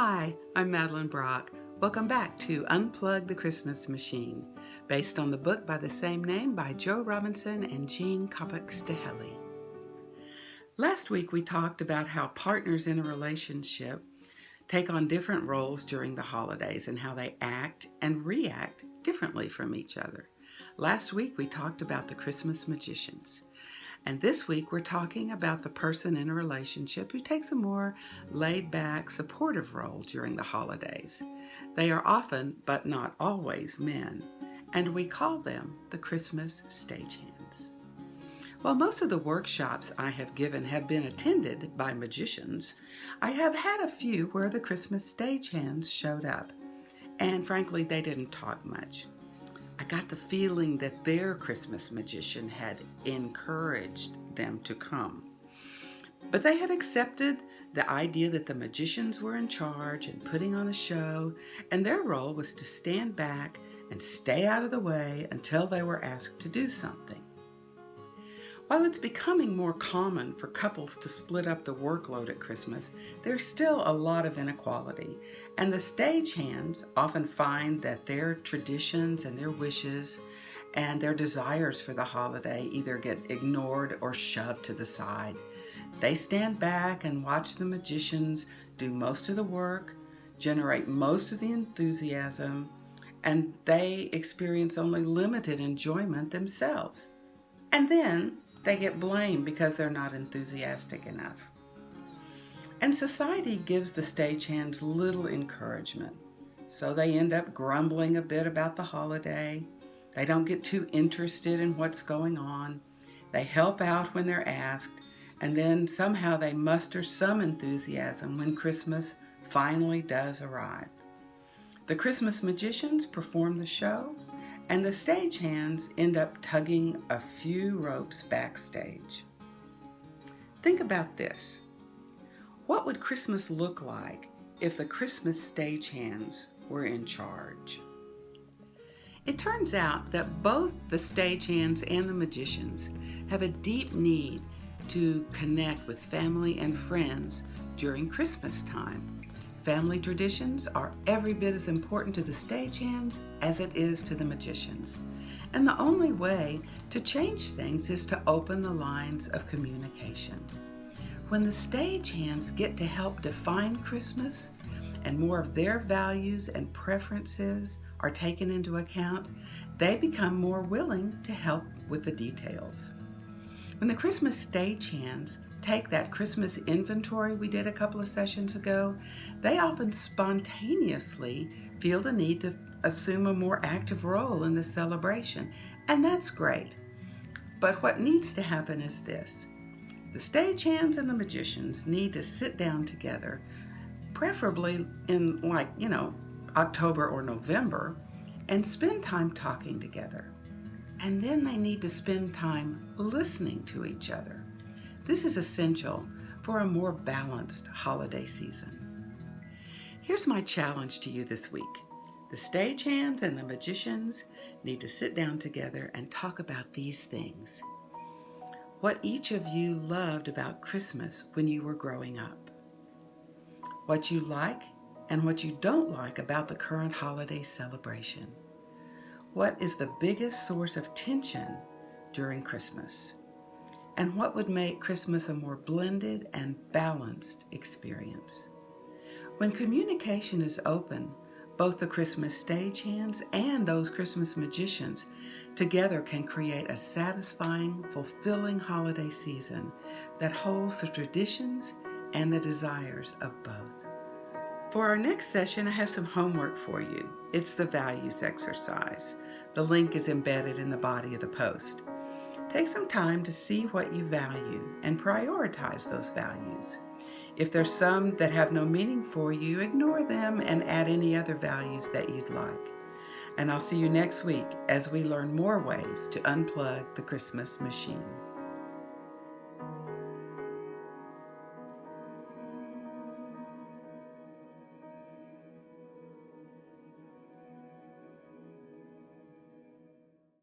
Hi, I'm Madeline Brock. Welcome back to Unplug the Christmas Machine, based on the book by the same name by Joe Robinson and Jean Kopek-Staheli. Last week we talked about how partners in a relationship take on different roles during the holidays and how they act and react differently from each other. Last week we talked about the Christmas magicians. And this week we're talking about the person in a relationship who takes a more laid-back, supportive role during the holidays. They are often, but not always, men, and we call them the Christmas Stagehands. While most of the workshops I have given have been attended by magicians, I have had a few where the Christmas Stagehands showed up, and frankly, they didn't talk much. I got the feeling that their Christmas magician had encouraged them to come. But they had accepted the idea that the magicians were in charge and putting on a show, and their role was to stand back and stay out of the way until they were asked to do something. While it's becoming more common for couples to split up the workload at Christmas, there's still a lot of inequality, and the stagehands often find that their traditions and their wishes and their desires for the holiday either get ignored or shoved to the side. They stand back and watch the magicians do most of the work, generate most of the enthusiasm, and they experience only limited enjoyment themselves. And then they get blamed because they're not enthusiastic enough. And society gives the stagehands little encouragement, so they end up grumbling a bit about the holiday. They don't get too interested in what's going on. They help out when they're asked, and then somehow they muster some enthusiasm when Christmas finally does arrive. The Christmas magicians perform the show, and the stagehands end up tugging a few ropes backstage. Think about this. What would Christmas look like if the Christmas stagehands were in charge? It turns out that both the stagehands and the magicians have a deep need to connect with family and friends during Christmas time. Family traditions are every bit as important to the stagehands as it is to the magicians. And the only way to change things is to open the lines of communication. When the stagehands get to help define Christmas and more of their values and preferences are taken into account, they become more willing to help with the details. When the Christmas stagehands take that Christmas inventory we did a couple of sessions ago, they often spontaneously feel the need to assume a more active role in the celebration, and that's great. But what needs to happen is this. The stagehands and the magicians need to sit down together, preferably in October or November, and spend time talking together. And then they need to spend time listening to each other. This is essential for a more balanced holiday season. Here's my challenge to you this week. The stagehands and the magicians need to sit down together and talk about these things. What each of you loved about Christmas when you were growing up. What you like and what you don't like about the current holiday celebration. What is the biggest source of tension during Christmas? And what would make Christmas a more blended and balanced experience? When communication is open, both the Christmas stagehands and those Christmas magicians together can create a satisfying, fulfilling holiday season that holds the traditions and the desires of both. For our next session, I have some homework for you. It's the values exercise. The link is embedded in the body of the post. Take some time to see what you value and prioritize those values. If there's some that have no meaning for you, ignore them and add any other values that you'd like. And I'll see you next week as we learn more ways to unplug the Christmas machine.